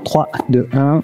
3, 2, 1.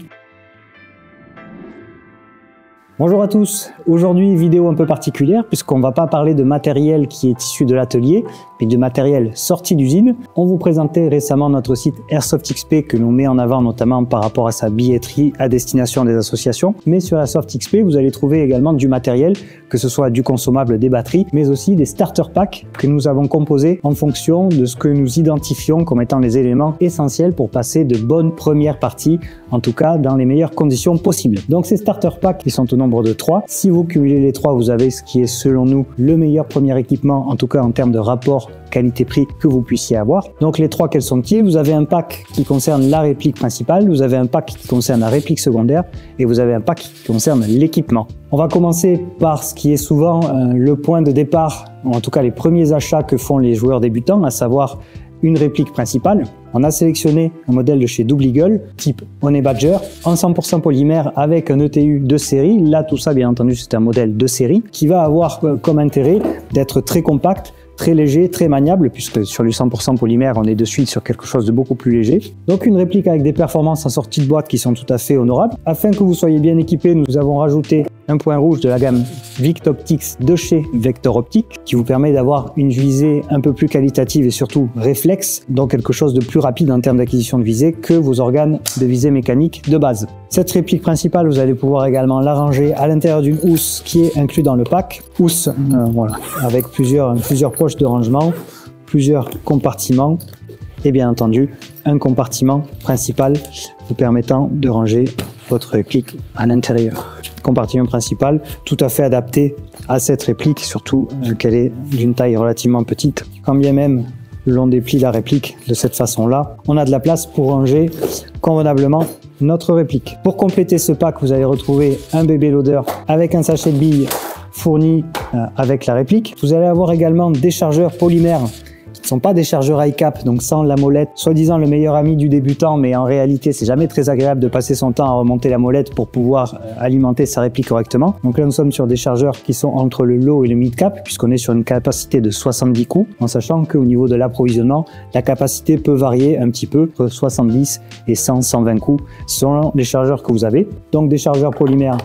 Bonjour à tous, aujourd'hui vidéo un peu particulière puisqu'on ne va pas parler de matériel qui est issu de l'atelier mais de matériel sorti d'usine. On vous présentait récemment notre site Airsoft XP que l'on met en avant notamment par rapport à sa billetterie à destination des associations. Mais sur Airsoft XP vous allez trouver également du matériel, que ce soit du consommable, des batteries, mais aussi des starter packs que nous avons composés en fonction de ce que nous identifions comme étant les éléments essentiels pour passer de bonnes premières parties, en tout cas dans les meilleures conditions possibles. Donc ces starter packs ils sont au nombre de 3. Si vous cumulez les 3, vous avez ce qui est selon nous le meilleur premier équipement, en tout cas en termes de rapport qualité-prix que vous puissiez avoir. Donc les 3, quels sont-ils? Vous avez un pack qui concerne la réplique principale, vous avez un pack qui concerne la réplique secondaire et vous avez un pack qui concerne l'équipement. On va commencer par ce qui est souvent le point de départ, en tout cas les premiers achats que font les joueurs débutants, à savoir une réplique principale. On a sélectionné un modèle de chez Double Eagle, type Honey Badger, en 100% polymère avec un ETU de série. Là, tout ça, bien entendu, c'est un modèle de série qui va avoir comme intérêt d'être très compact, très léger, très maniable, puisque sur du 100% polymère, on est de suite sur quelque chose de beaucoup plus léger. Donc une réplique avec des performances en sortie de boîte qui sont tout à fait honorables. Afin que vous soyez bien équipés, nous avons rajouté un point rouge de la gamme Victoptics de chez Vector Optics, qui vous permet d'avoir une visée un peu plus qualitative et surtout réflexe, donc quelque chose de plus rapide en termes d'acquisition de visée que vos organes de visée mécanique de base. Cette réplique principale, vous allez pouvoir également la ranger à l'intérieur d'une housse qui est inclue dans le pack. Housse, voilà, avec plusieurs poches de rangement, plusieurs compartiments et bien entendu un compartiment principal vous permettant de ranger votre réplique à l'intérieur. Compartiment principal tout à fait adapté à cette réplique, surtout qu'elle est d'une taille relativement petite. Quand bien même l'on déplie la réplique de cette façon-là, on a de la place pour ranger convenablement notre réplique. Pour compléter ce pack, vous allez retrouver un bébé loader avec un sachet de billes fourni avec la réplique. Vous allez avoir également des chargeurs polymères qui ne sont pas des chargeurs high-cap, donc sans la molette, soi-disant le meilleur ami du débutant, mais en réalité c'est jamais très agréable de passer son temps à remonter la molette pour pouvoir alimenter sa réplique correctement. Donc là nous sommes sur des chargeurs qui sont entre le low et le mid-cap, puisqu'on est sur une capacité de 70 coups, en sachant qu'au niveau de l'approvisionnement, la capacité peut varier un petit peu entre 70 et 120 coups selon les chargeurs que vous avez. Donc des chargeurs polymères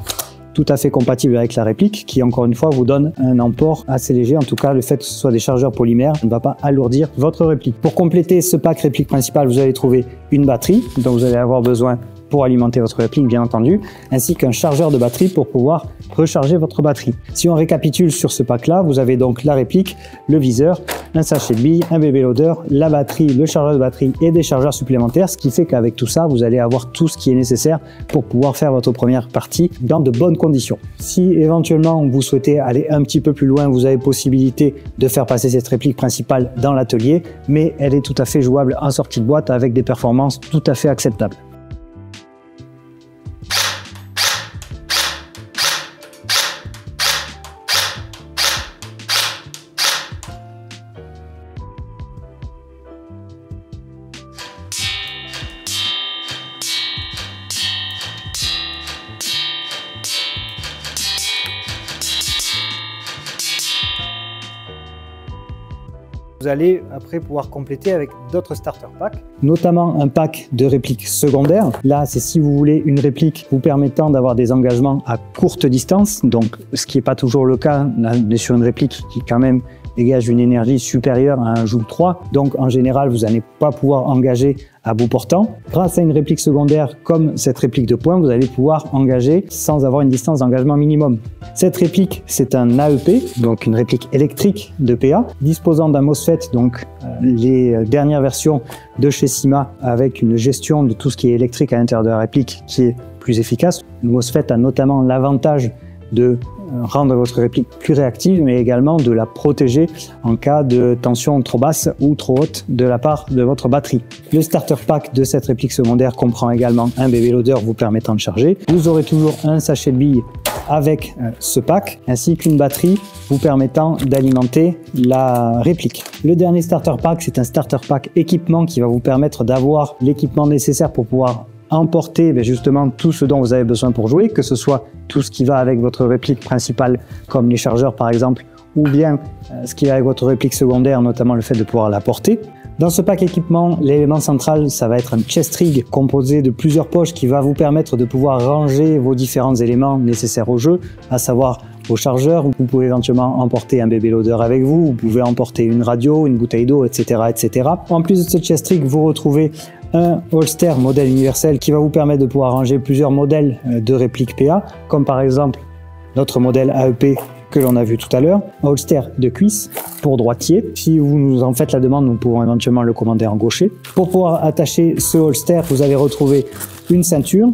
tout à fait compatible avec la réplique qui encore une fois vous donne un emport assez léger. En tout cas le fait que ce soit des chargeurs polymères ne va pas alourdir votre réplique. Pour compléter ce pack réplique principale, vous allez trouver une batterie dont vous allez avoir besoin pour alimenter votre réplique bien entendu, ainsi qu'un chargeur de batterie pour pouvoir recharger votre batterie. Si on récapitule sur ce pack là, vous avez donc la réplique, le viseur, un sachet de billes, un bébé loader, la batterie, le chargeur de batterie et des chargeurs supplémentaires, ce qui fait qu'avec tout ça vous allez avoir tout ce qui est nécessaire pour pouvoir faire votre première partie dans de bonnes conditions. Si éventuellement vous souhaitez aller un petit peu plus loin, vous avez possibilité de faire passer cette réplique principale dans l'atelier, mais elle est tout à fait jouable en sortie de boîte avec des performances tout à fait acceptables. Vous allez après pouvoir compléter avec d'autres starter packs, notamment un pack de répliques secondaires. Là, c'est si vous voulez une réplique vous permettant d'avoir des engagements à courte distance, donc ce qui n'est pas toujours le cas. Là, on est sur une réplique qui quand même dégage une énergie supérieure à un Joule 3, donc en général, vous n'allez pas pouvoir engager à bout portant. Grâce à une réplique secondaire comme cette réplique de poing, vous allez pouvoir engager sans avoir une distance d'engagement minimum. Cette réplique, c'est un AEP, donc une réplique électrique de PA, disposant d'un MOSFET, donc les dernières versions de chez Syma, avec une gestion de tout ce qui est électrique à l'intérieur de la réplique qui est plus efficace. Le MOSFET a notamment l'avantage de rendre votre réplique plus réactive, mais également de la protéger en cas de tension trop basse ou trop haute de la part de votre batterie. Le starter pack de cette réplique secondaire comprend également un bébé loader vous permettant de charger. Vous aurez toujours un sachet de billes avec ce pack, ainsi qu'une batterie vous permettant d'alimenter la réplique. Le dernier starter pack, c'est un starter pack équipement qui va vous permettre d'avoir l'équipement nécessaire pour pouvoir emporter justement tout ce dont vous avez besoin pour jouer, que ce soit tout ce qui va avec votre réplique principale comme les chargeurs par exemple, ou bien ce qui va avec votre réplique secondaire, notamment le fait de pouvoir la porter. Dans ce pack équipement, l'élément central, ça va être un chest rig composé de plusieurs poches qui va vous permettre de pouvoir ranger vos différents éléments nécessaires au jeu, à savoir vos chargeurs. Vous pouvez éventuellement emporter un bébé loader avec vous, vous pouvez emporter une radio, une bouteille d'eau, etc., etc. En plus de ce chest rig, vous retrouvez un holster modèle universel qui va vous permettre de pouvoir ranger plusieurs modèles de répliques PA, comme par exemple notre modèle AEP que l'on a vu tout à l'heure, un holster de cuisse pour droitier. Si vous nous en faites la demande, nous pouvons éventuellement le commander en gaucher. Pour pouvoir attacher ce holster, vous allez retrouver une ceinture,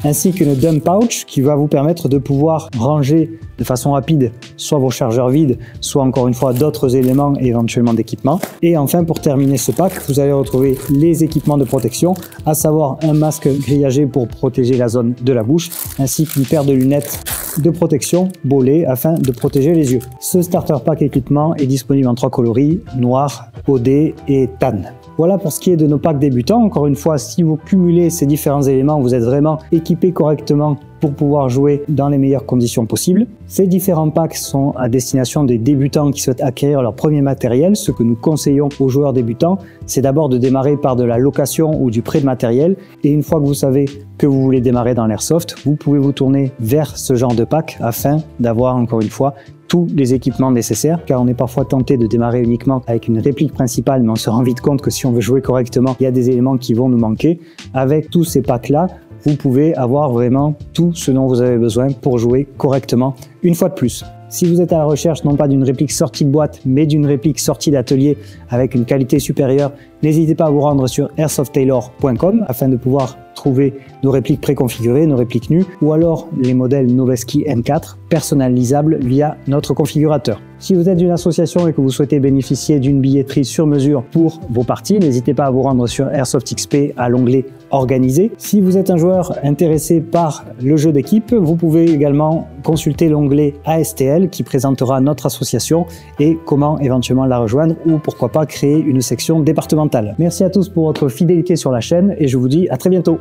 ainsi qu'une dump pouch qui va vous permettre de pouvoir ranger de façon rapide soit vos chargeurs vides, soit encore une fois d'autres éléments et éventuellement d'équipement. Et enfin, pour terminer ce pack, vous allez retrouver les équipements de protection, à savoir un masque grillagé pour protéger la zone de la bouche, ainsi qu'une paire de lunettes de protection bolée afin de protéger les yeux. Ce starter pack équipement est disponible en 3 coloris, noir, OD et tan. Voilà pour ce qui est de nos packs débutants. Encore une fois, si vous cumulez ces différents éléments, vous êtes vraiment équipé correctement pour pouvoir jouer dans les meilleures conditions possibles. Ces différents packs sont à destination des débutants qui souhaitent acquérir leur premier matériel. Ce que nous conseillons aux joueurs débutants, c'est d'abord de démarrer par de la location ou du prêt de matériel. Et une fois que vous savez que vous voulez démarrer dans l'airsoft, vous pouvez vous tourner vers ce genre de pack afin d'avoir encore une fois tous les équipements nécessaires, car on est parfois tenté de démarrer uniquement avec une réplique principale, mais on se rend vite compte que si on veut jouer correctement, il y a des éléments qui vont nous manquer. Avec tous ces packs-là, vous pouvez avoir vraiment tout ce dont vous avez besoin pour jouer correctement une fois de plus. Si vous êtes à la recherche non pas d'une réplique sortie de boîte, mais d'une réplique sortie d'atelier avec une qualité supérieure, n'hésitez pas à vous rendre sur airsofttailor.com afin de pouvoir trouver nos répliques préconfigurées, nos répliques nues, ou alors les modèles Noveski M4 personnalisables via notre configurateur. Si vous êtes une association et que vous souhaitez bénéficier d'une billetterie sur mesure pour vos parties, n'hésitez pas à vous rendre sur Airsoft XP à l'onglet Organiser. Si vous êtes un joueur intéressé par le jeu d'équipe, vous pouvez également consulter l'onglet ASTL qui présentera notre association et comment éventuellement la rejoindre ou pourquoi pas créer une section départementale. Merci à tous pour votre fidélité sur la chaîne et je vous dis à très bientôt.